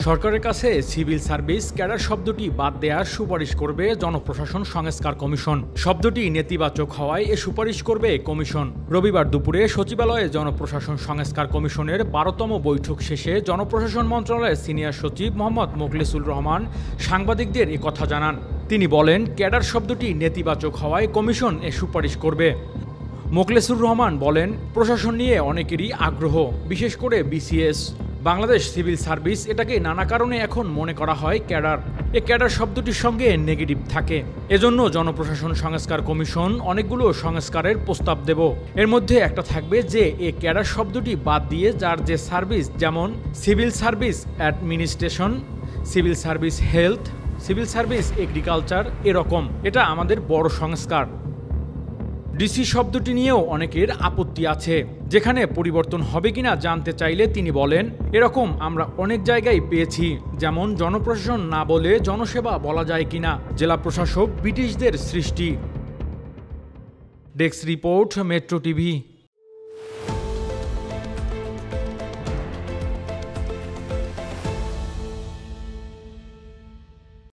সরকারের কাছে civil service cadre শব্দটি বাদ দেওয়ার সুপারিশ করবে জনপ্রশাসন সংস্কার কমিশন। শব্দটি নেতিবাচক হওয়ায় এ সুপারিশ করবে কমিশন। রবিবার দুপুরে সচিবালয়ে জনপ্রশাসন সংস্কার কমিশনের ১২তম বৈঠক শেষে জনপ্রশাসন মন্ত্রণালয়ের সিনিয়র সচিব মোহাম্মদ মোখলেসুর রহমান সাংবাদিকদের কথা জানান। তিনি বলেন, ক্যাডার শব্দটি নেতিবাচক হওয়ায় কমিশন এ সুপারিশ করবে। মোখলেসুর রহমান বলেন, প্রশাসন নিয়ে অনেকেরই আগ্রহ, বিশেষ করে বিসিএস, বাংলাদেশ সিভিল সার্ভিস, এটাকে নানা কারণে এখন মনে করা হয় ক্যাডার। ক্যাডার শব্দটির সঙ্গে নেগেটিভ থাকে। এজন্য জনপ্রশাসন সংস্কার কমিশন অনেকগুলো সংস্কারের প্রস্তাব দেব। এর মধ্যে একটা থাকবে যে ক্যাডার শব্দটি বাদ দিয়ে যার যে সার্ভিস, যেমন civil service administration, civil service health, civil service agriculture, এরকম। এটা আমাদের বড় সংস্কার। ডিসি শব্দটি নিয়েও অনেকের আপত্তি আছে, যেখানে পরিবর্তন হবে কিনা জানতে চাইলে তিনি বলেন, এরকম আমরা অনেক জায়গায় পেয়েছি, যেমন জনপ্রশাসন না বলে জনসেবা বলা যায় কিনা, জেলা প্রশাসক ব্রিটিশদের সৃষ্টি। Desk report, metro TV.